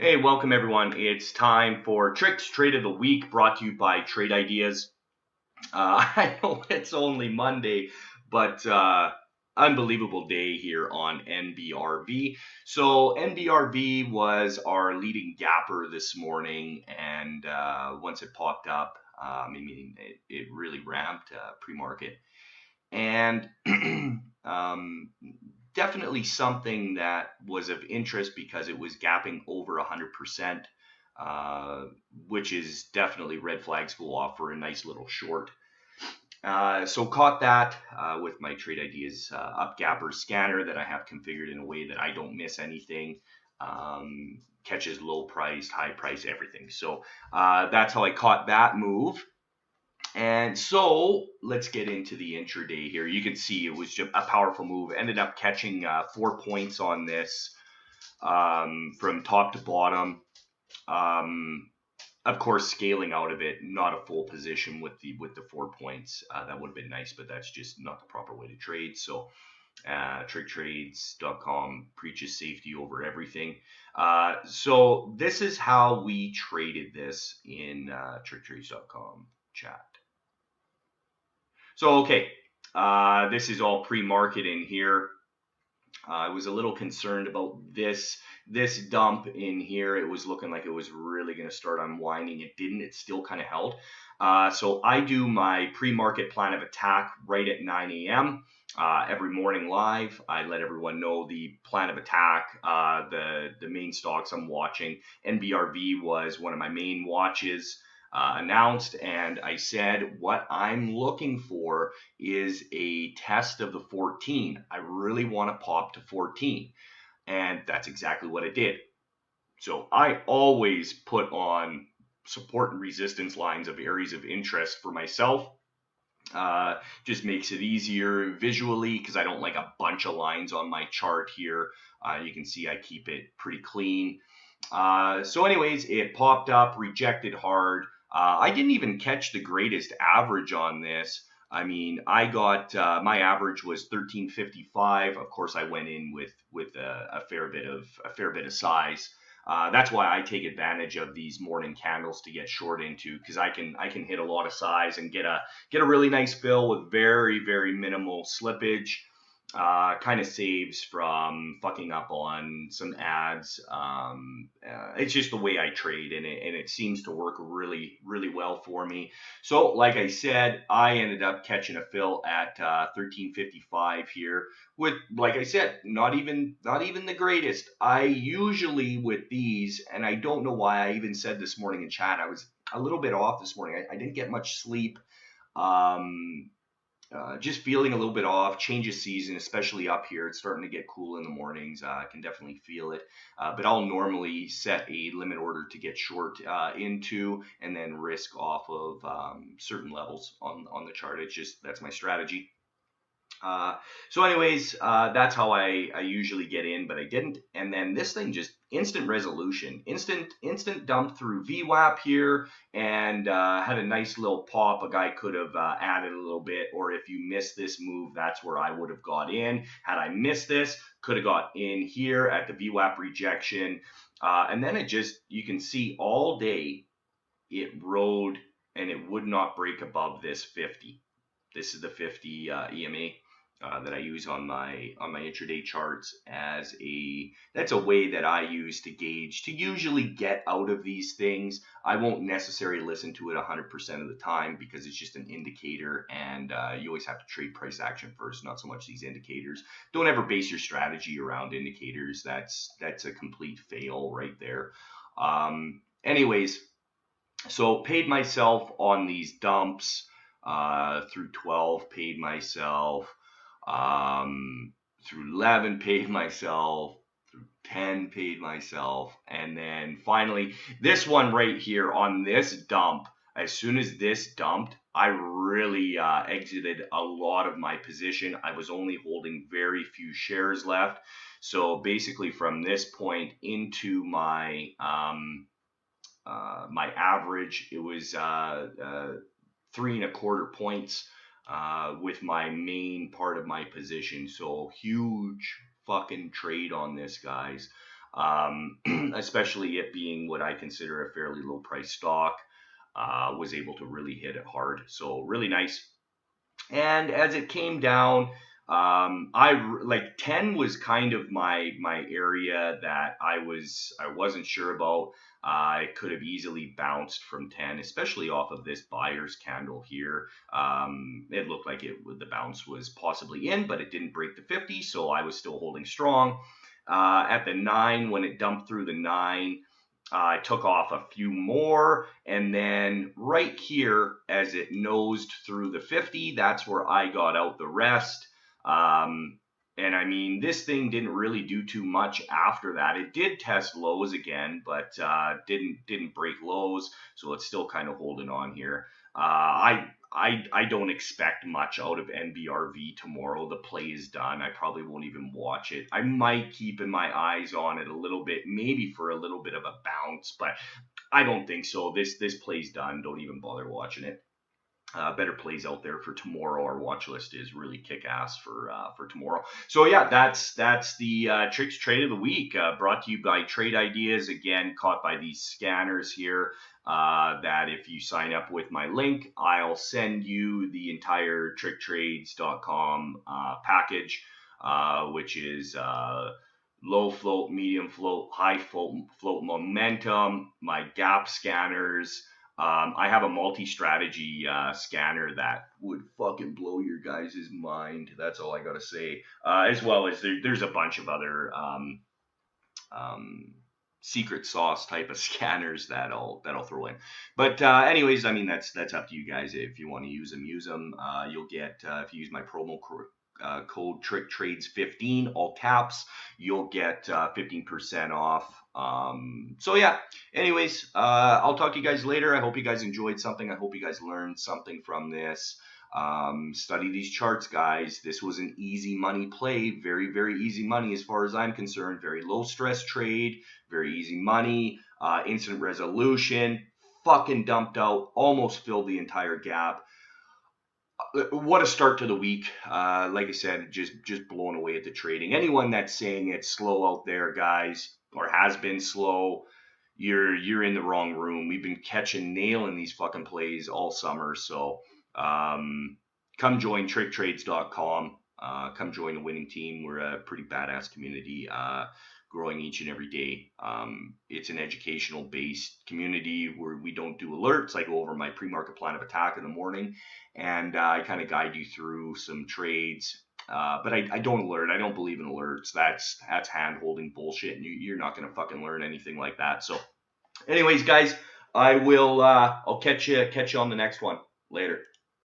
Hey, welcome everyone. It's time for Trick's Trade of the Week brought to you by Trade Ideas. I know it's only Monday, but unbelievable day here on Nbrv. So Nbrv was our leading gapper this morning, and once it popped up, it really ramped pre-market. And definitely something that was of interest because it was gapping over 100%, which is definitely red flags go off for a nice little short. So caught that with my Trade Ideas up gapper scanner that I have configured in a way that I don't miss anything. Catches low priced, high price, everything. So that's how I caught that move. And so let's get into the intraday here. You can see it was just a powerful move. Ended up catching 4 points on this from top to bottom. Of course, scaling out of it, not a full position with the 4 points. That would have been nice, but that's just not the proper way to trade. So TrickTrades.com preaches safety over everything. So this is how we traded this in TrickTrades.com chat. So, okay, this is all pre-market in here. I was a little concerned about this dump in here. It was looking like it was really going to start unwinding. It didn't. It still kind of held. So I do my pre-market plan of attack right at 9 a.m. Every morning live. I let everyone know the plan of attack, the main stocks I'm watching. Nbrv was one of my main watches. Announced, and I said what I'm looking for is a test of the 14. I really want to pop to 14, and that's exactly what it did. So I always put on support and resistance lines of areas of interest for myself. Just makes it easier visually because I don't like a bunch of lines on my chart here. You can see I keep it pretty clean. So anyways, it popped up, rejected hard. I didn't even catch the greatest average on this. I mean, I got my average was 1355. Of course, I went in with a fair bit of size. That's why I take advantage of these morning candles to get short into, because I can hit a lot of size and get a really nice fill with very minimal slippage. Kind of saves from fucking up on some ads. It's just the way I trade, and it seems to work really well for me. So, like I said, I ended up catching a fill at 1355 here. With, like I said, not even the greatest. I usually with these, and I don't know why I even said this morning in chat, I was a little bit off this morning. I didn't get much sleep. Just feeling a little bit off. Change of season, especially up here. It's starting to get cool in the mornings. I can definitely feel it. But I'll normally set a limit order to get short into, and then risk off of certain levels on the chart. It's just, that's my strategy. So anyways, that's how I usually get in, but I didn't. And then this thing just instant resolution, instant dump through VWAP here, and had a nice little pop. A guy could have added a little bit, or if you miss this move, that's where I would have got in. Had I missed this, could have got in here at the VWAP rejection. And then it just, you can see all day it rode and it would not break above this 50. This is the 50 EMA. That I use on my intraday charts as that's a way that I use to gauge, to usually get out of these things. I won't necessarily listen to it 100% of the time because it's just an indicator, and you always have to trade price action first, not so much these indicators. Don't ever base your strategy around indicators. That's a complete fail right there. Anyways, so paid myself on these dumps through 12, paid myself through 11, paid myself through 10, paid myself, and then finally this one right here on this dump. As soon as this dumped, I really exited a lot of my position. I was only holding very few shares left. So basically from this point into my my average, it was 3.25 points with my main part of my position. So huge fucking trade on this, guys. especially it being what I consider a fairly low price stock. Was able to really hit it hard. So really nice. And as it came down, like 10 was kind of my area that I wasn't sure about. It could have easily bounced from 10, especially off of this buyer's candle here. It looked like the bounce was possibly in, but it didn't break the 50, so I was still holding strong. At the 9, when it dumped through the 9, I took off a few more, and then right here, as it nosed through the 50, that's where I got out the rest. And I mean, this thing didn't really do too much after that. It did test lows again, but didn't break lows, so it's still kind of holding on here. I don't expect much out of Nbrv tomorrow. The play is done. I probably won't even watch it. I might keep my eyes on it a little bit, maybe for a little bit of a bounce, but I don't think so. This play's done. Don't even bother watching it. Better plays out there for tomorrow. Our watch list is really kick ass for tomorrow. So yeah, that's the tricks trade of the week, brought to you by Trade Ideas. Again, caught by these scanners here. That if you sign up with my link, I'll send you the entire TrickTrades.com package, which is low float, medium float, high float momentum, my gap scanners. I have a multi-strategy scanner that would fucking blow your guys' mind. That's all I gotta say. As well as there's a bunch of other secret sauce type of scanners that I'll throw in. But anyways, I mean that's up to you guys. If you want to use them, use them. You'll get if you use my promo code TrickTrades15, all caps, you'll get 15% off. So yeah, anyways, I'll talk to you guys later. I hope you guys enjoyed something. I hope you guys learned something from this. Study these charts, guys. This was an easy money play. Very, very easy money as far as I'm concerned. Very low stress trade. Very easy money. Instant resolution. Fucking dumped out. Almost filled the entire gap. What a start to the week. Like I said, just blown away at the trading. Anyone that's saying it's slow out there, guys, or has been slow, you're in the wrong room. We've been catching nail in these fucking plays all summer. So come join TrickTrades.com. Come join the winning team. We're a pretty badass community, growing each and every day. It's an educational based community where we don't do alerts. I go over my pre-market plan of attack in the morning, and I kind of guide you through some trades. But I don't alert. I don't believe in alerts. That's hand holding bullshit, and you're not gonna fucking learn anything like that. So anyways, guys, I'll catch you on the next one. Later.